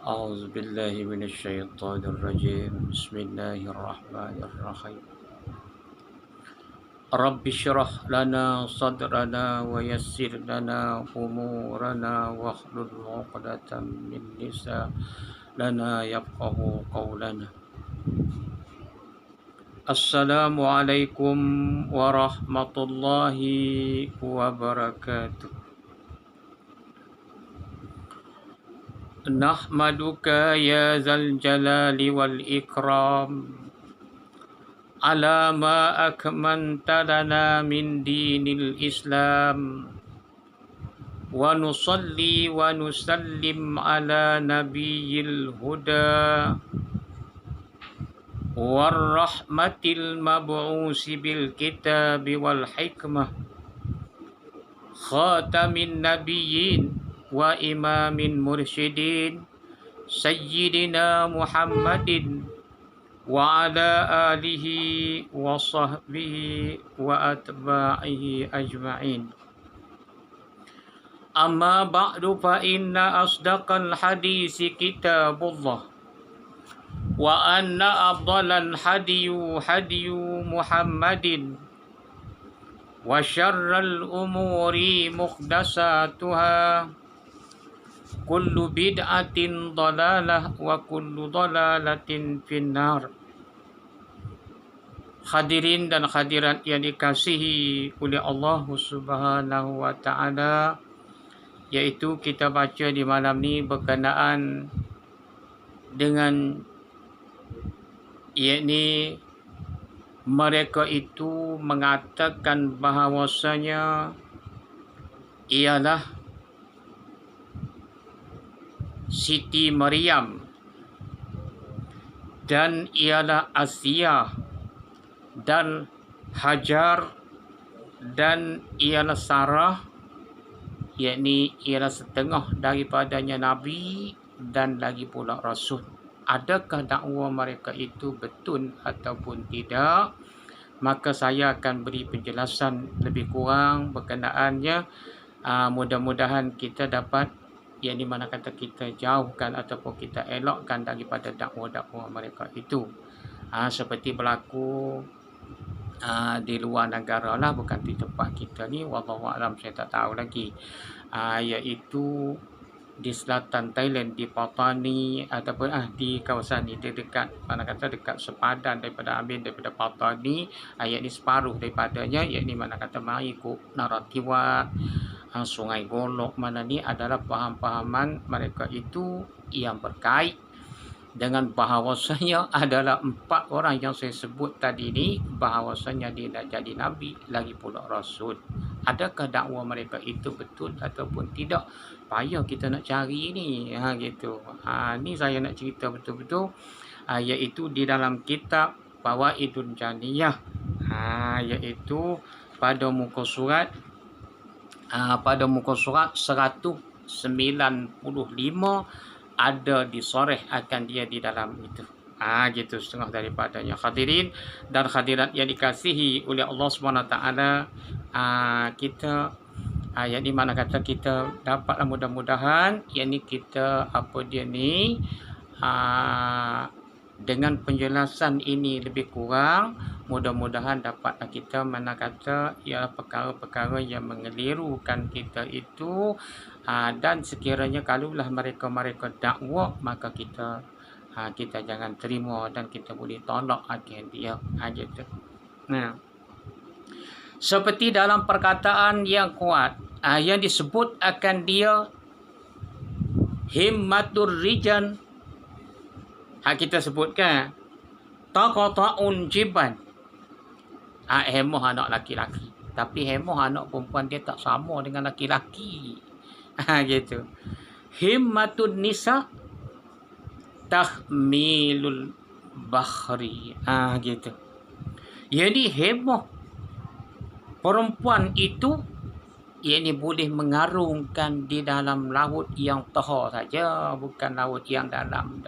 أعوذ بالله من الشيطان الرجيم بسم الله الرحمن الرحيم رب اشرح لنا صدرنا ويسر لنا أمورنا واحلل عقدة من لساننا يفقه قولنا السلام عليكم ورحمة الله وبركاته نحمدك يا ذا الجلال والإكرام على ما أكملت لنا من دين الإسلام ونصلي ونسلم على نبي الهدى والرحمة المبعوث بالكتاب والحكمة خاتم النبيين وإمام المرشدين سيدنا محمد وعلى آله وصحبه وأتباعه أجمعين أما بعد فإن أصدق الحديث كتاب الله وأن أفضل الهدي هدي محمد وشر الأمور محدثاتها كل بدعة ضلالة وكل ضلالة في النار. Hadirin dan hadirat yang dikasihi oleh Allah Subhanahu wa taala, yaitu kita baca di malam ni berkenaan dengan yakni mereka itu mengatakan bahawasanya ialah Siti Maryam dan ialah Asia dan Hajar dan ialah Sarah, yakni ialah setengah daripadanya Nabi dan lagi pula Rasul. Adakah dakwa mereka itu betul ataupun tidak? Maka saya akan beri penjelasan lebih kurang berkenaannya. Mudah-mudahan kita dapat, yang di mana kata kita jauhkan ataupun kita elakkan daripada dakwa-dakwa mereka itu. Seperti berlaku di luar negara lah, bukan di tempat kita ni. Wallahu a'lam, saya tak tahu lagi. Iaitu di selatan Thailand, di Pattani ataupun di kawasan ni, dekat mana kata dekat sepadan daripada Amin, daripada Pattani, yakni separuh daripadanya, yakni mana kata mengikut Narathiwat, Sungai Golok, mana ni adalah faham-fahaman mereka itu yang berkait dengan bahawasanya adalah 4 orang yang saya sebut tadi ni, bahawasanya dia nak jadi Nabi lagi pula Rasul. Adakah dakwa mereka itu betul ataupun tidak? Payah kita nak cari ni, gitu. Ni saya nak cerita betul-betul, iaitu di dalam kitab Fawaidul Janiyah, iaitu pada muka surat 195 ada disoreh akan dia di dalam itu. Gitu setengah daripadanya. Hadirin dan hadirat yang dikasihi oleh Allah SWT, kita yang di mana kata kita dapatlah mudah-mudahan yakni kita dengan penjelasan ini lebih kurang, mudah-mudahan dapatlah kita mana kata ialah perkara-perkara yang mengelirukan kita itu, dan sekiranya kalaulah mereka dakwa, maka kita jangan terima dan kita boleh tolak akan dia gitu. Seperti dalam perkataan yang kuat yang disebut akan dia himmatur rijal, kita sebutkan taqata'un jiban, hemoh anak laki-laki, tapi hemoh anak perempuan dia tak sama dengan laki-laki. Gitu. Himmatun nisa tahmilul bahri, gitu. Jadi hemoh perempuan itu yakni boleh mengarungkan di dalam laut yang tahar saja, bukan laut yang dalam.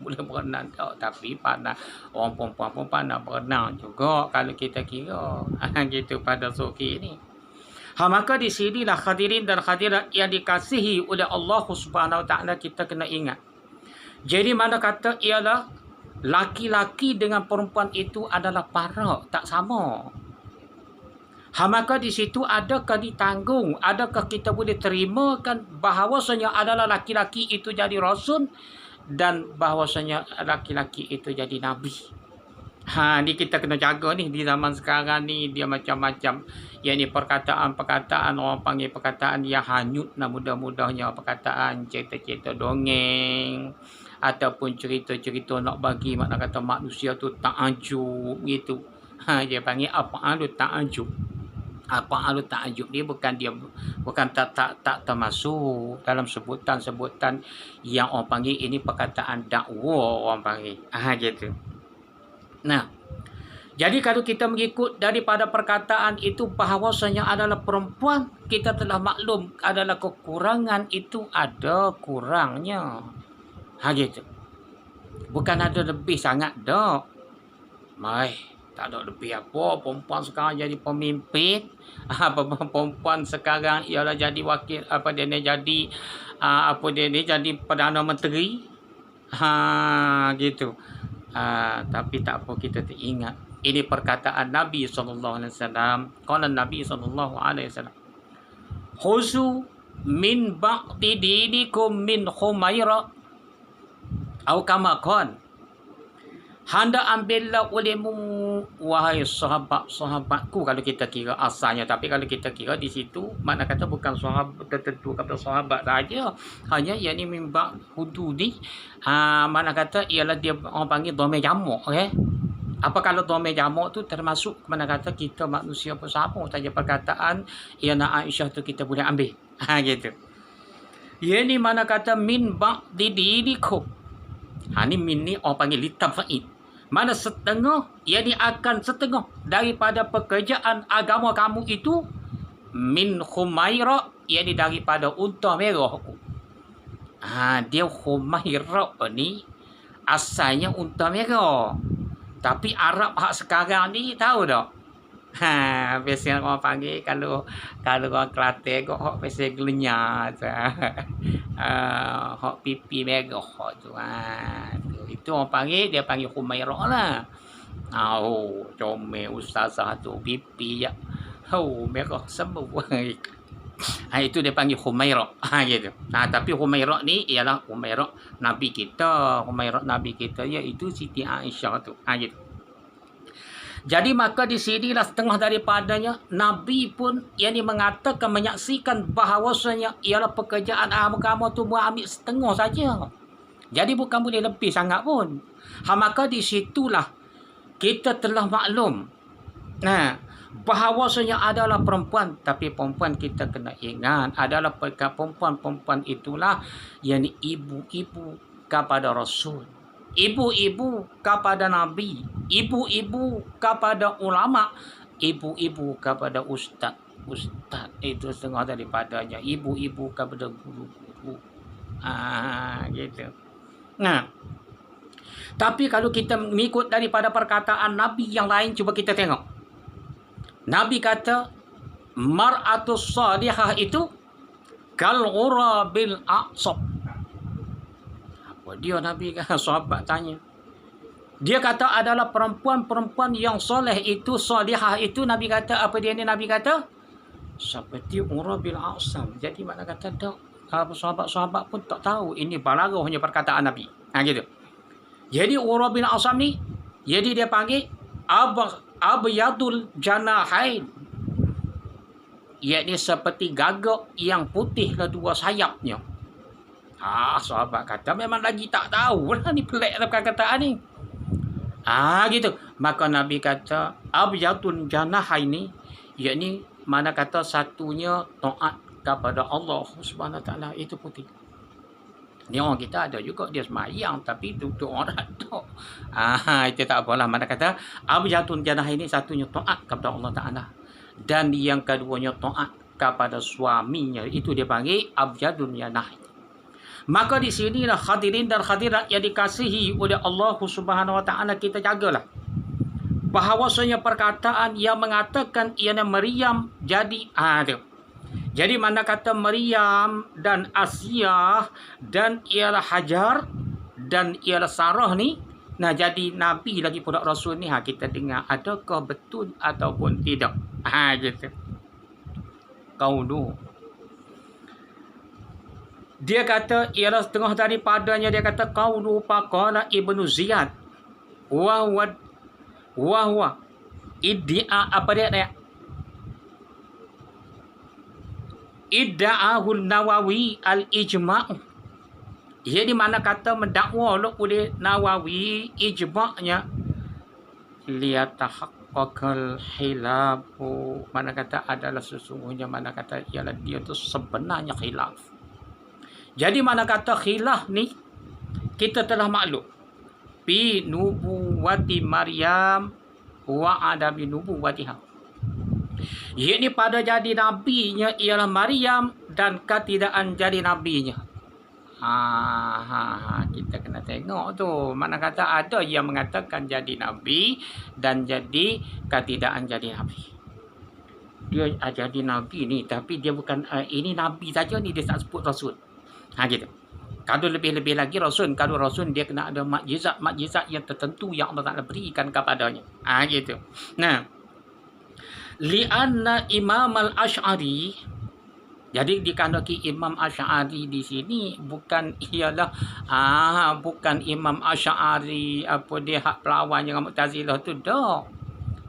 Boleh berenang tapi pandai orang perempuan pun pandai berenang juga kalau kita kira. Gitu pada suki ini. Maka di sinilah hadirin dan hadirat yang dikasihi oleh Allah Subhanahu Wa Taala, kita kena ingat Jadi mana kata ialah laki-laki dengan perempuan itu adalah parak, tak sama. Maka di situ adakah ditanggung, adakah kita boleh terimakan bahawasanya adalah laki-laki itu jadi rasul dan bahawasanya laki-laki itu jadi nabi. Ni kita kena jaga ni di zaman sekarang ni, dia macam-macam. Yang ni perkataan-perkataan, orang panggil perkataan yang hanyut lah, mudah-mudahnya perkataan cerita-cerita dongeng ataupun cerita-cerita nak bagi makna kata manusia tu takjub gitu. Dia panggil apa tu takjub. Apa alu takjub dia bukan tak termasuk dalam sebutan-sebutan yang orang panggil ini perkataan dakwah, orang panggil. Gitu. Nah, jadi kalau kita mengikut daripada perkataan itu bahawasanya adalah perempuan, kita telah maklum adalah kekurangan itu ada kurangnya. Gitu. Bukan ada lebih sangat dak. Tak ada lebih apa. Perempuan sekarang jadi pemimpin. Perempuan sekarang ialah jadi wakil, jadi Perdana Menteri. Gitu. Tapi tak apa, kita teringat. Ini perkataan Nabi SAW. Qala Nabi SAW. Khuzu min ba'di dinikum min Khumaira. Atau kama qala. Hendak ambillah olehmu, wahai sahabat-sahabatku, kalau kita kira asalnya. Tapi kalau kita kira di situ, makna kata bukan sahabat tertentu, kata sahabat saja. Hanya yang ini mimba hududi. Makna kata ialah dia orang panggil dhamir jamak. Apa kalau dhamir jamak tu termasuk makna kata kita manusia pun sama saja perkataan ialah Aisyah tu kita boleh ambil. Gitu. Yang ni makna kata min ba'di dinikum. Ni min ni orang panggil litab'id. Mana setengah, ia akan setengah daripada pekerjaan agama kamu itu min Khumaira, ia daripada unta merah. Dia Khumaira ni asalnya unta merah. Tapi Arab hak sekarang ni tahu tak? Biasanya orang panggil kalau orang Kelantan kok hak biasa gelenyar tu. Hak pipi merah tu. Itu orang panggil, dia panggil Khumaira lah. Comel ustazah tu pipi ya. Merah semua. Itu dia panggil Khumaira. Gitu. Tapi Khumaira ni ialah Khumaira Nabi kita. Khumaira Nabi kita iaitu Siti Aisyah tu. Gitu. Jadi maka di sinilah setengah daripadanya Nabi pun yang mengatakan, menyaksikan bahawasanya ialah pekerjaan agama tu buat ambil setengah saja. Jadi bukan boleh lebih sangat pun. Maka di situlah kita telah maklum bahawasanya adalah perempuan. Tapi perempuan kita kena ingat adalah perempuan-perempuan itulah yang ibu-ibu kepada Rasul, ibu-ibu kepada Nabi, ibu-ibu kepada ulama, ibu-ibu kepada ustaz. Ustaz itu setengah daripadanya. Ibu-ibu kepada guru-guru. Gitu. Tapi kalau kita mengikut daripada perkataan Nabi yang lain, cuba kita tengok. Nabi kata, mar'atus salihah itu kal ghura bil a'sab. Apa dia Nabi kata? Sahabat tanya. Dia kata adalah perempuan-perempuan yang soleh itu, salihah itu, Nabi kata, apa dia ni Nabi kata? Seperti ghura bil a'sab. Jadi makna kata tak. Sahabat-sahabat pun tak tahu ini balagahnya perkataan Nabi. Gitu. Jadi ghura bil a'sab ni, jadi dia panggil abyadul janahain. Iaitu seperti gagak yang putih kedua sayapnya. Sahabat kata memang lagi tak tahu lah ni, pelik lah perkataan ni. Gitu. Maka Nabi kata abyadul janahain ni, iaitu mana kata satunya taat kepada Allah Subhanahu Wa Taala, itu putih. Ni orang kita ada juga dia semayang tapi duduk orang tak. Itu tak apalah. Mana kata abyadun janah ini satunya taat kepada Allah Taala dan yang keduanya taat kepada suaminya, itu dia panggil abyadun janah. Maka di sinilah hadirin dan hadirat yang dikasihi oleh Allah Subhanahu Wa Taala, kita jagalah bahawasanya perkataan yang mengatakan ialah Maryam jadi Jadi mana kata Maryam dan Asiyah dan ialah Hajar dan ialah Sarah ni nak jadi nabi lagi pula rasul ni, kita dengar adakah betul ataupun tidak. Gitu. Qaulu. Dia kata ialah setengah daripadanya, dia kata qaulu faqala Ibnu Ziyad wa huwa iddia apa dia? Idda'ahu Nawawi al-ijma'. Ia di mana kata mendakwa oleh Nawawi ijma'nya liyatahaqqaqal hilafu, mana kata adalah sesungguhnya, mana kata ialah dia tu sebenarnya khilaf. Jadi mana kata khilaf ni kita telah maklum bi nubuwati Maryam wa adami nubuwatiha. Ia ni pada jadi nabinya ialah Maryam dan ketidakan jadi nabinya. Kita kena tengok tu. Mana kata ada yang mengatakan jadi nabi dan jadi ketidakan jadi nabi. Dia jadi nabi ni tapi dia bukan ini nabi saja ni, dia tak sebut rasul. Gitu. Kalau lebih-lebih lagi rasul, kalau rasul dia kena ada mukjizat yang tertentu yang Allah Taala berikan kepadanya. Gitu. Nah, li'anna Imam al-Asy'ari, jadi dikandaki Imam Asy'ari di sini bukan ialah bukan Imam Asy'ari apa dia hak pelawan dengan Mu'tazilah tu dah.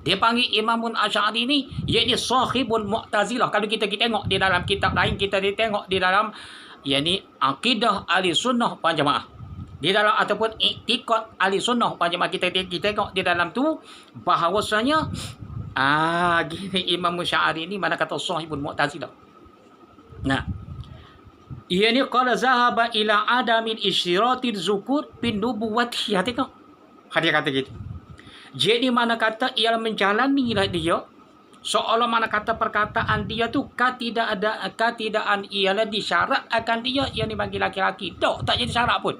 Dia panggil Imamun Asy'ari ni iaitu sahibul Mu'tazilah. Kalau kita tengok di dalam kitab lain, kita tengok di dalam iaitu akidah Ahlussunnah wal Jamaah. Di dalam ataupun iktikad Ahlussunnah wal Jamaah, kita tengok di dalam tu bahawasanya gini Imam Asy'ari ni mana kata sahibul Mu'tazilah. Nah, ia ni qala zahaba ila adamil isyiratil zukur bin nubuwati. Tengok. Dia kata gitu. Jadi mana kata ialah menjalani lah dia seolah mana kata perkataan dia tu ketidakadaan ialah disyarat akan dia yang bagi laki-laki. Tak jadi syarat pun.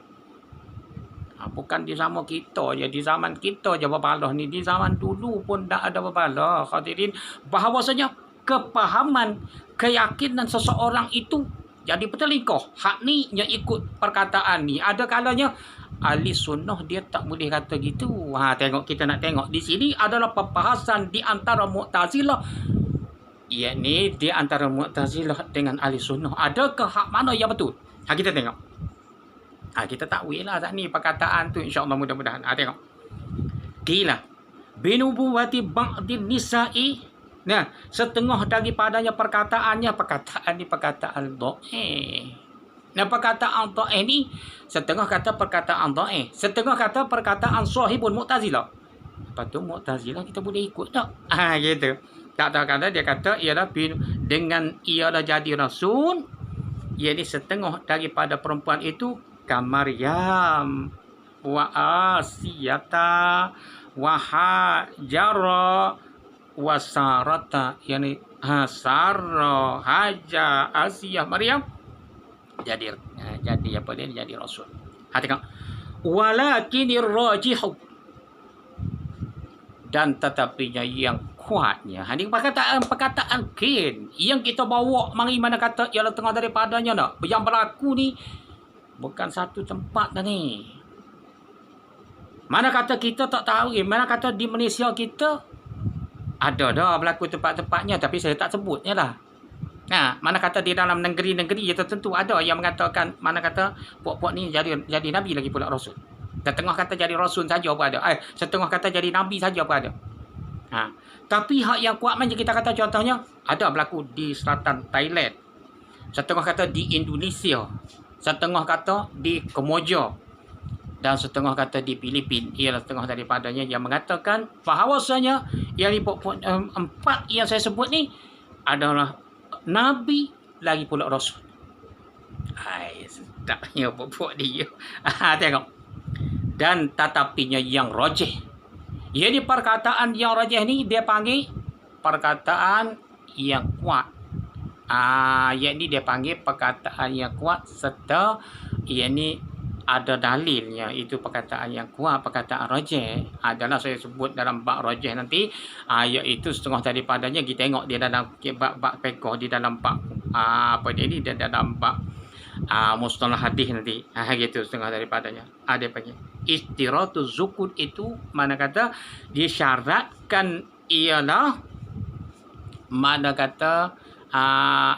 Bukan di zaman kita je, di zaman kita je berbalah ni, di zaman dulu pun tak ada berbalah. Hadirin, bahawasanya kepahaman, keyakinan seseorang itu jadi bertelingkah. Hak ni yang ikut perkataan ni. Ada kalanya ahli sunnah dia tak boleh kata gitu. Tengok, kita nak tengok di sini adalah perbahasan di antara Mu'tazilah. Ni di antara Mu'tazilah dengan ahli sunnah. Adakah hak mana yang betul? Kita tengok. Kita takwil lah saat ni perkataan tu, insya-Allah mudah-mudahan. Tengok. Qila binubuwati ba'din nisa'i. Nah, setengah daripadanya perkataan ni perkataan dhaif. Nah, perkataan dhaif ni setengah kata perkataan dhaif, setengah kata perkataan sahibul Mu'tazilah. Lepas tu Mu'tazilah kita boleh ikut tak? Gitu. Tak tahu kata dia kata ialah dengan ialah jadi rasul, iaitu setengah daripada perempuan itu Maryam wa Asiyata wa Hajara wa Sarata, yani Sarah, Hajar, Asiyah, Maryam jadi apa dia? Jadi rasul. Tengok. Walakinir rajihu, dan tetapinya yang kuatnya. Ini perkataan kin yang kita bawa mari mana kata ialah tengah daripadanya dah. Yang berlaku ni bukan satu tempat dah ni. Mana kata kita tak tahu, mana kata di Malaysia kita ada dah berlaku tempat-tempatnya, tapi saya tak sebutnya lah. Mana kata di dalam negeri-negeri ya tertentu ada yang mengatakan mana kata puak-puak ni jadi nabi lagi pula rasul. Setengah kata jadi rasul saja pun ada. Setengah kata jadi nabi saja pun ada. Tapi hak yang kuat macam kita kata contohnya ada berlaku di selatan Thailand. Setengah kata di Indonesia. Setengah kata di Kemboja. Dan setengah kata di Filipina. Ialah setengah daripadanya yang mengatakan bahawasanya yang empat yang saya sebut ni adalah nabi lagi pula rasul. Sedapnya buat dia. Tengok. Dan tetapinya yang rajih. Jadi perkataan yang rajih ni dia panggil perkataan yang kuat. Yakni dia panggil perkataan yang kuat serta yakni ada dalilnya, itu perkataan yang kuat, perkataan rajih. Adalah saya sebut dalam bab rajih nanti, iaitu setengah daripadanya kita tengok di dalam bab fiqh, di dalam bab apa dia ni, di dalam bab mustalah hadis nanti. Gitu setengah daripadanya. Ada panggil. Istiratu zukun itu mana kata disyaratkan ialah mana kata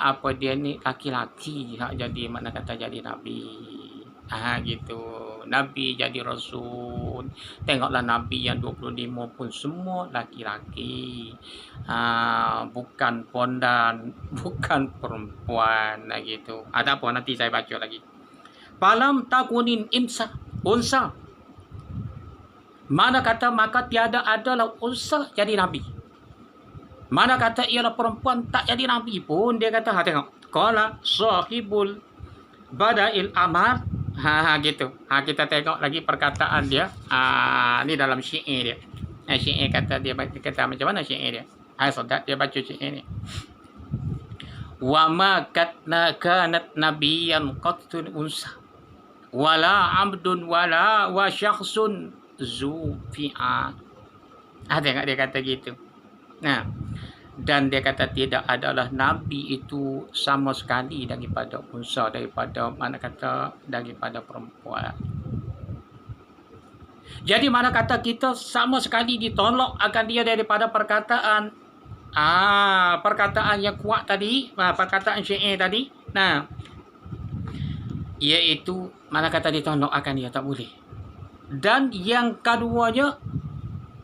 apa dia ni laki-laki jadi mana kata jadi nabi. Gitu. Nabi jadi rasul. Tengoklah nabi yang 25 pun semua laki-laki. Bukan pondan, bukan perempuan gitu. Ada apa nanti saya baca lagi. Falam takunin unsa. Mana kata maka tiada adalah unsa jadi nabi. Mana kata ialah perempuan tak jadi nabi pun dia kata tengok. Qala sahibul bada'il amar. Gitu. Kita tengok lagi perkataan dia. Ni dalam syair dia. Syair kata dia kata macam mana syair dia? Saudara dia baca syair ni. Wa ma kanat nabiyyan qattun unsa. Wala abdun wala wa syakhsun zu fi'a. Tengok dia kata gitu. Dan dia kata tidak adalah nabi itu sama sekali daripada unsa, daripada mana kata daripada perempuan. Jadi mana kata kita sama sekali ditolak akan dia daripada perkataan perkataan yang kuat tadi, perkataan syair tadi. Iaitu mana kata ditolak akan dia tak boleh. Dan yang keduanya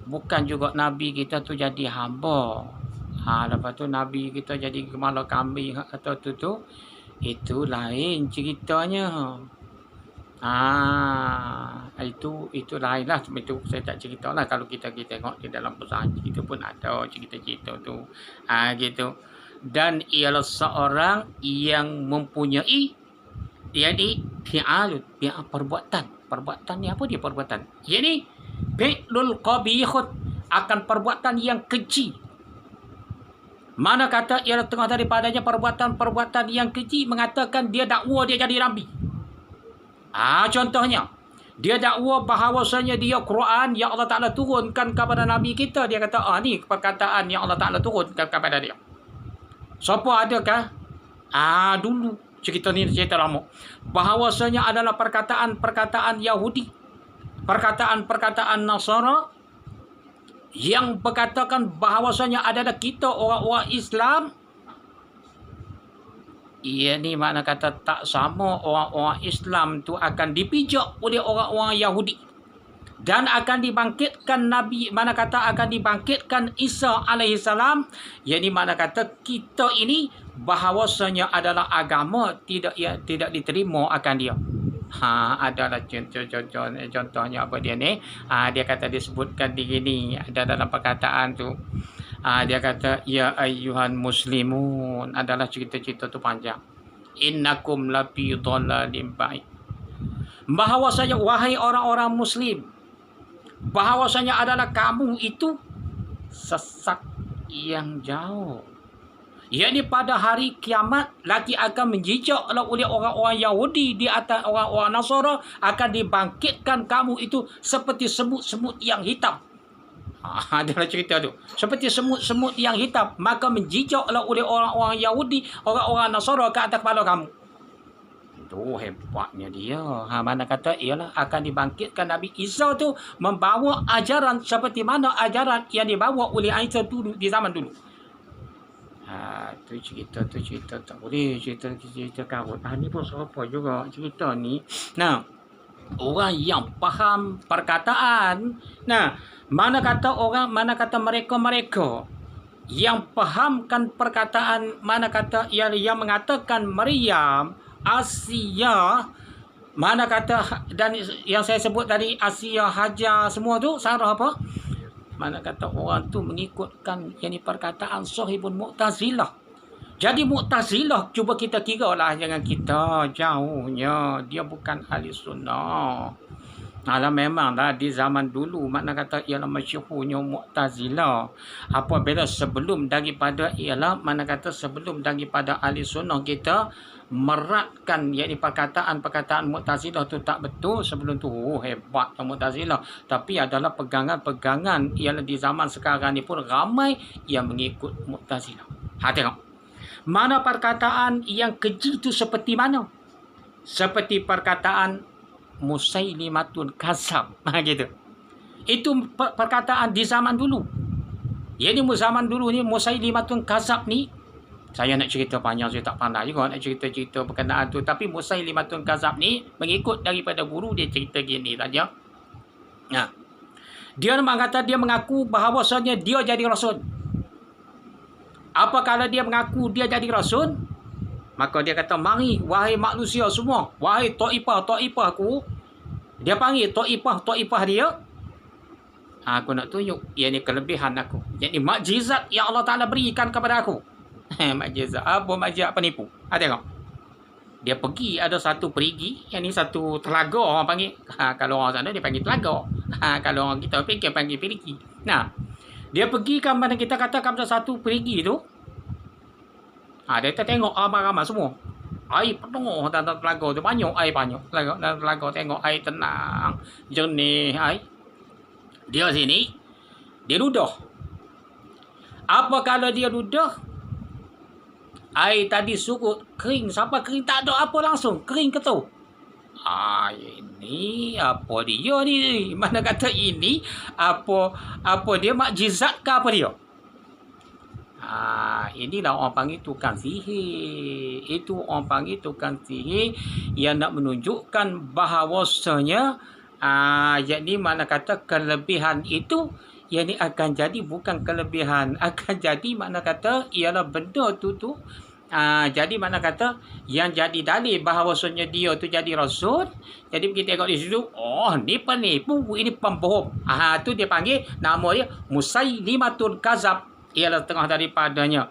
bukan juga nabi kita tu jadi hamba. Lepas tu Nabi kita jadi kepala kambing atau tu itu lain ceritanya. Itu lain lah. Itu saya tak cerita lah. Kalau kita tengok di dalam pesan itu pun ada cerita-cerita tu. Gitu. Dan ialah seorang yang mempunyai jadi perbuatan. Perbuatan ni apa dia perbuatan? Jadi fi'lul qabihut akan perbuatan yang keji. Mana kata ialah tengah daripadanya perbuatan-perbuatan yang keji mengatakan dia dakwa dia jadi nabi. Contohnya, dia dakwa bahawasanya dia Quran yang Allah Ta'ala turunkan kepada nabi kita. Dia kata, ni perkataan yang Allah Ta'ala turunkan kepada dia. Siapa adakah? Dulu cerita ni cerita lama. Bahawasanya adalah perkataan-perkataan Yahudi. Perkataan-perkataan Nasara yang berkatakan bahawasanya adalah kita orang-orang Islam. Ia ni makna kata tak sama orang-orang Islam tu akan dipijak oleh orang-orang Yahudi. Dan akan dibangkitkan Nabi, mana kata akan dibangkitkan Isa alaihissalam. Ia ni makna kata kita ini bahawasanya adalah agama tidak diterima akan dia. Adalah contohnya apa dia ni? Dia kata disebutkan di sini ada dalam perkataan tu. Dia kata ya ayyuhan muslimun, adalah cerita-cerita tu panjang. Innakum lafi dhalalim ba'id. Bahawasanya wahai orang-orang muslim, bahawasanya adalah kamu itu sesat yang jauh. Yakni pada hari kiamat lagi akan menjejak oleh orang-orang Yahudi di atas orang-orang Nasara, akan dibangkitkan kamu itu seperti semut-semut yang hitam. Adalah cerita tu. Seperti semut-semut yang hitam, maka menjejak oleh orang-orang Yahudi, orang-orang Nasara ke atas kepala kamu. Itu hebatnya dia. Mana kata ialah akan dibangkitkan Nabi Isa tu membawa ajaran seperti mana ajaran yang dibawa oleh Isa dulu di zaman dulu. Tu cerita tak boleh cerita karut. Ni pun siapa juga cerita ni. Orang yang faham perkataan. Mana kata mereka yang fahamkan perkataan, mana kata yang mengatakan Maryam, Asia, mana kata dan yang saya sebut tadi Asia, Hajar semua tu Sarah apa? Mana kata orang tu mengikutkan yang perkataan sahibun Mu'tazilah. Jadi Mu'tazilah cuba kita kira lah, jangan kita jauhnya, dia bukan ahli sunnah. Memanglah di zaman dulu mana kata ialah masyhurnya Mu'tazilah. Apabila sebelum daripada ahli sunnah kita meratkan yakni perkataan Mu'tazilah tu tak betul. Sebelum tu hebat Mu'tazilah, tapi adalah pegangan-pegangan ialah di zaman sekarang ni pun ramai yang mengikut Mu'tazilah. Tengok mana perkataan yang keji tu seperti mana. Seperti perkataan Musailimatun Kadzab. Gitu. Itu perkataan di zaman dulu. Jadi zaman dulu ni Musailimatun Kadzab ni, saya nak cerita panjang, saya tak pandai juga nak cerita-cerita berkenaan tu. Tapi Musailimatun Kadzab ni mengikut daripada guru dia cerita gini saja. Nah, dia memang kata dia mengaku bahawasanya dia jadi rasul. Apa kalau dia mengaku dia jadi rasul? Maka dia kata, mari wahai manusia semua, wahai taifah aku. Dia panggil taifah dia. Aku nak tunjuk, ia ni kelebihan aku. Jadi makjizat yang Allah Ta'ala berikan kepada aku. Makjizat apa? Makjizat penipu. Tengok. Dia pergi, ada satu perigi, yang ni satu telaga orang panggil. Kalau orang sana dia panggil telaga. Kalau orang kita panggil perigi. Nah, dia pergi ke mana kita katakan satu perigi tu. Dia tengok ramai-ramai semua. Air penuh dalam telaga tu. Banyak air banyak. Dalam telaga tengok air tenang. Jernih air. Dia sini. Dia duduk. Apa kalau dia duduk? Air tadi surut. Kering. Sampai kering tak ada apa langsung. Kering ke tu? Ini apa dia ni? Mana kata ini? Apa dia makjizat ke apa dia? Inilah orang panggil tukang sihir. Itu orang panggil tukang sihir yang nak menunjukkan bahawasanya jadi mana kata kelebihan itu yang ni akan jadi bukan kelebihan, akan jadi mana kata ialah benda tu jadi mana kata yang jadi dalil bahawasanya dia tu jadi rasul. Jadi kita tengok di situ, ni penipu, ini pembohong. Tu dia panggil nama dia Musailimatun Kadzab. Ialah tengah daripadanya.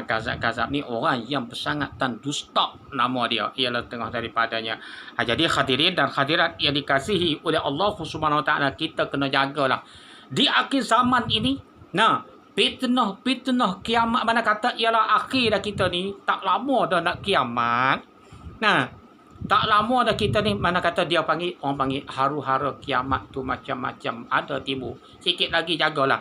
Kadzab ni orang yang sangat dan dusta, nama dia. Ialah tengah daripadanya. Jadi hadirin dan hadirat yang dikasihi oleh Allah Subhanahu Wa Taala, kita kena jagalah. Di akhir zaman ini, fitnah kiamat mana kata ialah akhir dah kita ni. Tak lama dah nak kiamat. Tak lama dah kita ni mana kata dia panggil, orang panggil haru-hara kiamat tu macam-macam ada timbul. Sikit lagi jagalah.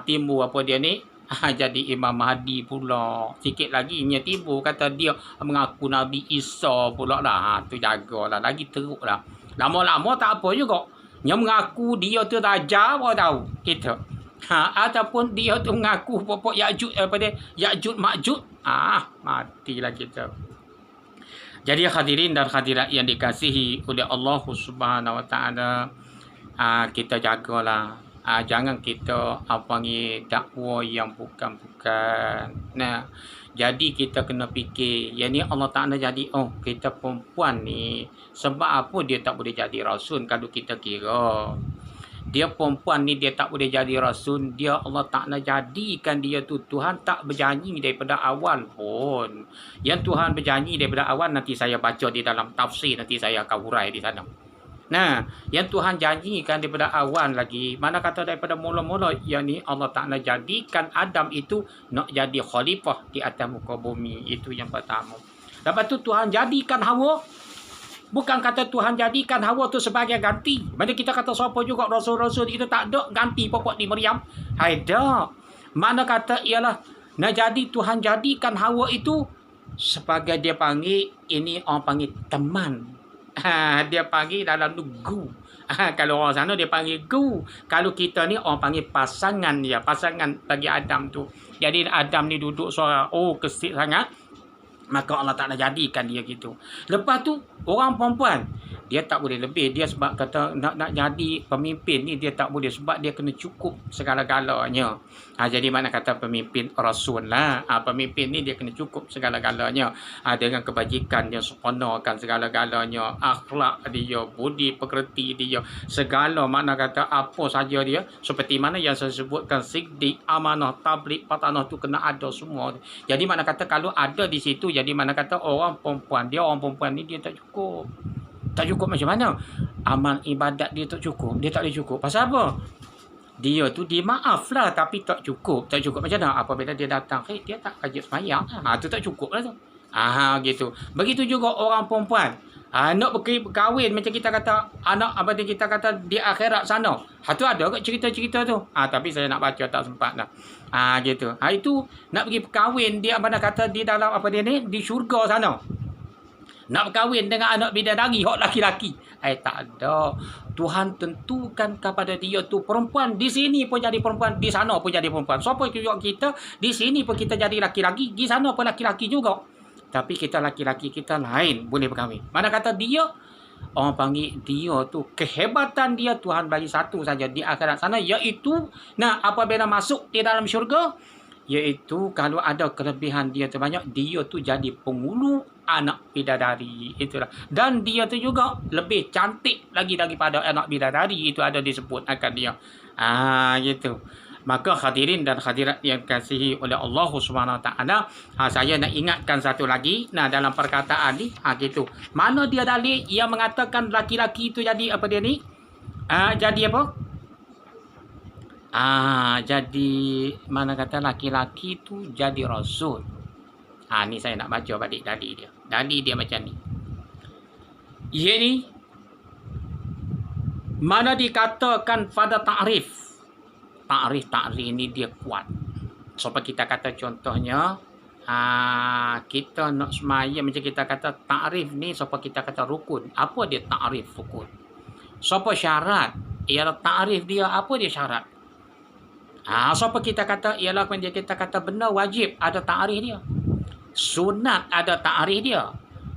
Timbul apa dia ni? Jadi Imam Mahdi pula. Sikit lagi nya timbul kata dia mengaku Nabi Isa pula lah. Tu jagalah, lagi teruk lah. Lama-lama tak apa juga. Yang mengaku dia tu Dajjal apa tahu kita. Ataupun dia tu mengaku pokok Ya'juj Ma'juj. Matilah kita. Jadi hadirin dan hadirat yang dikasihi oleh Allah Subhanahu Wa Taala, kita jagalah. Jangan kita panggil dakwa yang bukan-bukan. Jadi kita kena fikir, yang ni Allah Ta'ala jadi, kita perempuan ni, sebab apa dia tak boleh jadi rasul kalau kita kira. Dia perempuan ni dia tak boleh jadi rasul, dia Allah Ta'ala jadikan dia tu, Tuhan tak berjanji daripada awal pun. Yang Tuhan berjanji daripada awal nanti saya baca di dalam tafsir, nanti saya akan hurai di sana. Yang Tuhan janjikan daripada awal lagi, mana kata daripada mula-mula, yang ni Allah Ta'ala jadikan Adam itu nak jadi khalifah di atas muka bumi. Itu yang pertama. Lepas tu Tuhan jadikan Hawa. Bukan kata Tuhan jadikan Hawa tu sebagai ganti. Mana kita kata siapa juga rasul-rasul itu tak ada ganti pokok di Maryam. Ada. Mana kata ialah nak jadi Tuhan jadikan Hawa itu sebagai dia panggil, ini orang panggil teman. Dia panggil dalam tu gu. Kalau orang sana dia panggil gu. Kalau kita ni orang panggil pasangan dia. Pasangan bagi Adam tu. Jadi Adam ni duduk seorang, kesik sangat. Maka Allah Ta'ala jadikan dia gitu. Lepas tu orang perempuan, dia tak boleh lebih. Dia sebab kata nak jadi pemimpin ni, dia tak boleh. Sebab dia kena cukup segala-galanya. Jadi mana kata pemimpin rasul lah. Pemimpin ni dia kena cukup segala-galanya. Dengan kebajikan dia, sempurnakan segala-galanya. Akhlak dia, budi pekerti dia, segala mana kata apa saja dia. Seperti mana yang saya sebutkan, siddiq, amanah, tabligh, patanah tu kena ada semua. Jadi mana kata kalau ada di situ, jadi mana kata orang perempuan ni dia tak cukup. Tak cukup macam mana? Amal ibadat dia tak cukup. Dia tak boleh cukup. Pasal apa? Dia tu dimaaf lah tapi tak cukup. Tak cukup macam mana? Apabila dia datang, dia tak rajin semayang. Tu tak cukup lah tu. Gitu. Begitu juga orang perempuan. Nak berkahwin macam kita kata, anak apa dia kita kata di akhirat sana. Tu ada kat cerita-cerita tu. Tapi saya nak baca tak sempat dah. Gitu. Itu nak pergi berkahwin dia mana kata di dalam apa dia ni, di syurga sana. nak berkahwin dengan anak bidadari hok laki-laki. Tak ada. Tuhan tentukan kepada dia tu perempuan di sini pun jadi perempuan, di sana pun jadi perempuan. Siapa juga kita di sini pun kita jadi laki-laki, di sana pun laki-laki juga. Tapi kita laki-laki kita lain boleh berkahwin. Mana kata dia, orang panggil dia tu kehebatan dia Tuhan bagi satu saja di akhirat sana, iaitu apabila masuk di dalam syurga, iaitu kalau ada kelebihan dia tu banyak, dia tu jadi penghulu anak bidadari. Itulah. Dan dia tu juga lebih cantik lagi daripada anak bidadari. Itu ada disebut akan dia. Gitu. Maka hadirin dan hadirat yang dikasihi oleh Allah SWT, saya nak ingatkan satu lagi. Dalam perkataan ni, gitu. Mana dia dalil yang mengatakan laki-laki itu jadi apa dia ni? Jadi apa? Jadi mana kata laki-laki tu jadi rasul. Ni saya nak baca balik dalil dia. Dalil dia macam ni. Ia ni mana dikatakan pada ta'rif. Ta'rif ni dia kuat. Supaya kita kata contohnya, kita nak semaya macam kita kata ta'rif ni, supaya kita kata rukun. Apa dia ta'rif rukun? Supaya syarat. Ialah ta'rif dia, apa dia syarat? Supaya kita kata, ialah kita kata benda wajib, ada ta'rif dia. Sunat ada ta'rif dia.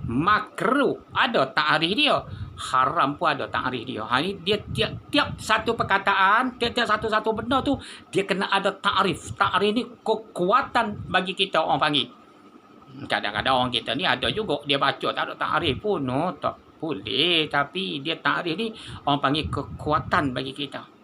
Makruh ada ta'rif dia. Haram pun ada ta'rif dia. Ni dia tiap satu perkataan, tiap satu benda tu dia kena ada ta'rif. Ta'rif ni kekuatan bagi kita orang panggil. Kadang-kadang orang kita ni ada juga dia baca tak ada ta'rif pun. Tak boleh. Tapi dia ta'rif ni orang panggil kekuatan bagi kita.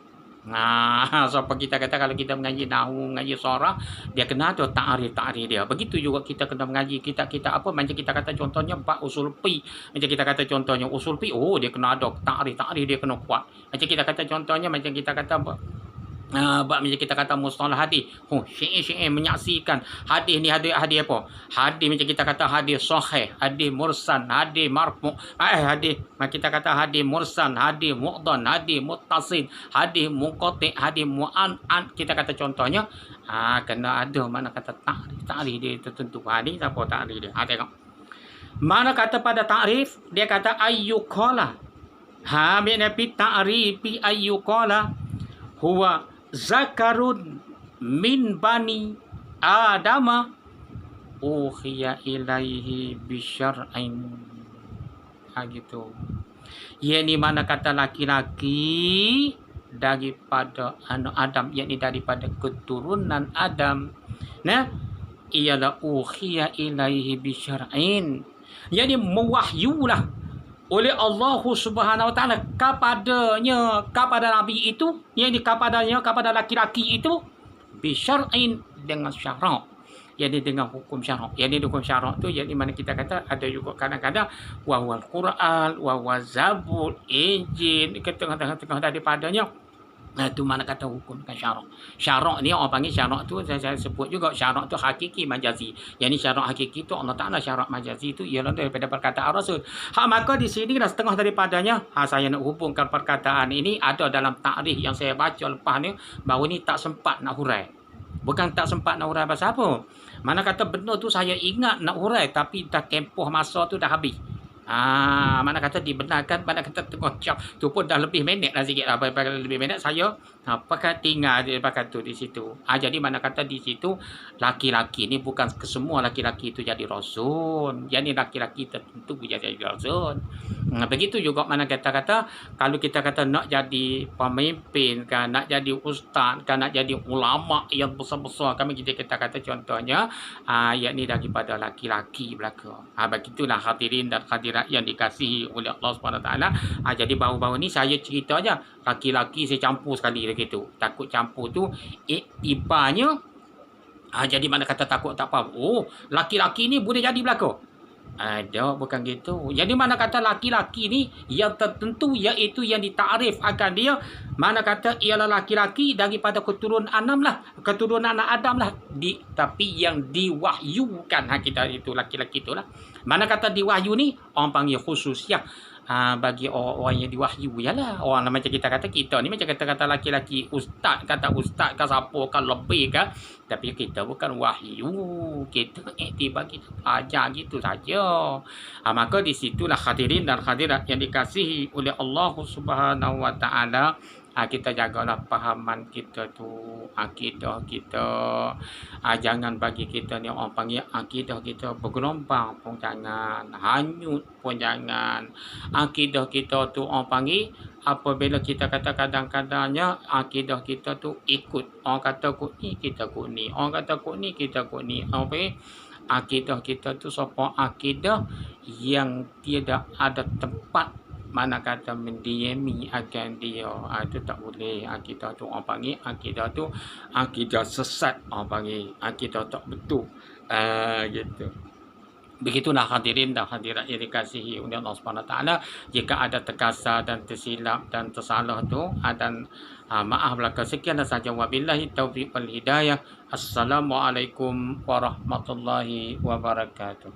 Siapa kita kata kalau kita mengaji nahwu, mengaji sorah, dia kena ada ta'rif dia. Begitu juga kita kena mengaji kita apa, macam kita kata contohnya bab usul fi. Macam kita kata contohnya usul fi, dia kena ada ta'rif dia kena kuat. Macam kita kata contohnya, macam kita kata macam kita kata mustalah hadis. Syi'i menyaksikan hadis ni hadis apa? Hadis macam kita kata hadis sahih, hadis mursal, hadis marfu', hadis macam kita kata hadis mursal, hadis mu'dhan, hadis muttasil, hadis munqati', hadis mu'an. Kita kata contohnya, kena ada mana kata ta'rif dia tertentu. Ni siapa ta'rif dia? Tengok. Mana kata pada ta'rif, dia kata ayyuqala. Maknanya ta'rifi ayyuqala huwa zakarun min bani adama uhiya ilaihi bisyar'in. Gitu. Yakni mana kata laki-laki daripada anak Adam, yakni daripada keturunan Adam. Ialah uhiya ilaihi bisyar'in. Yakni mewahyulah oleh Allah Subhanahu Wa Taala kepada Nabi itu, yang kepada laki-laki itu, bisyar'in dengan syarak, yakni dengan hukum syarak. Yakni hukum syarak tu yakni mana kita kata ada juga kadang-kadang wal Quran, wa Zabur, Injil, ketengah-tengah daripadanya. Itu mana kata hukum kan syarak. Syarak ni orang panggil syarak tu, saya sebut juga syarak tu hakiki majazi. Yang ni syarak hakiki tu Allah Ta'ala, syarak majazi tu ialah daripada perkataan Rasul. Maka di sini dah setengah daripadanya, saya nak hubungkan perkataan ini ada dalam takrif yang saya baca lepas ni, baru ni tak sempat nak hurai. Bukan tak sempat nak hurai pasal apa. Mana kata benda tu saya ingat nak hurai, tapi dah tempoh masa tu dah habis. Mana kata dibenarkan, mana kata tengok jam tu pun dah lebih minit lah sikit lah. Lebih minit saya pakai tinggal dia pakai tu di situ. Jadi mana kata di situ laki-laki ni bukan kesemua laki-laki itu jadi rasul. Jadi laki-laki tertentu jadi rasul. Begitu juga mana kata kalau kita kata nak jadi pemimpin kan, nak jadi ustaz kan, nak jadi ulama yang besar-besar, kami kita kata contohnya yakni daripada laki-laki belaka. Begitulah hadirin dan hadirat yang dikasihi oleh Allah SWT. Jadi baru-baru ni saya cerita aja laki-laki saya campur sekali begitu. Takut campur tu ibaratnya jadi mana kata takut tak faham. Laki-laki ni boleh jadi belaka. Ada bukan gitu. Jadi mana kata laki-laki ni yang tertentu, iaitu yang ditakrif akan dia, mana kata ialah laki-laki daripada keturunan Adam lah, keturunan anak Adam lah, tapi yang diwahyukan kita itu laki-laki itulah Mana kata diwahyu ni orang panggil khususiyah. Bagi orang-orang yang diwahyu ialah orang macam kita ni macam kata laki-laki ustaz, kata ustaz ke siapa ke lebih ke, tapi kita bukan wahyu, kita iktibar kita ajar gitu saja. Maka di situlah hadirin dan hadirat yang dikasihi oleh Allah Subhanahu wa taala, kita jagalah pahaman kita tu, akidah kita. Jangan bagi kita ni orang panggil akidah kita bergelombang pun jangan, hanyut pun jangan. Akidah kita tu orang panggil, apabila kita kata kadang-kadangnya akidah kita tu ikut orang kata kut ni, kita kut ni, orang kata kut ni, kita kut ni. Okay? Akidah kita tu sopong akidah yang tidak ada tempat mana kata mendiami akan dia. Itu tak boleh. Akidah tu orang panggil akidah tu akidah sesat, orang panggil akidah tak betul. Gitu. Begitulah hadirin dan hadirat yang dikasihi oleh Allah Subhanahu taala. Jika ada terkasar dan tersilap dan tersalah tu, dan maaf belaka. Sekian sahaja, wabillahi taufiq wal hidayah. Assalamualaikum warahmatullahi wabarakatuh.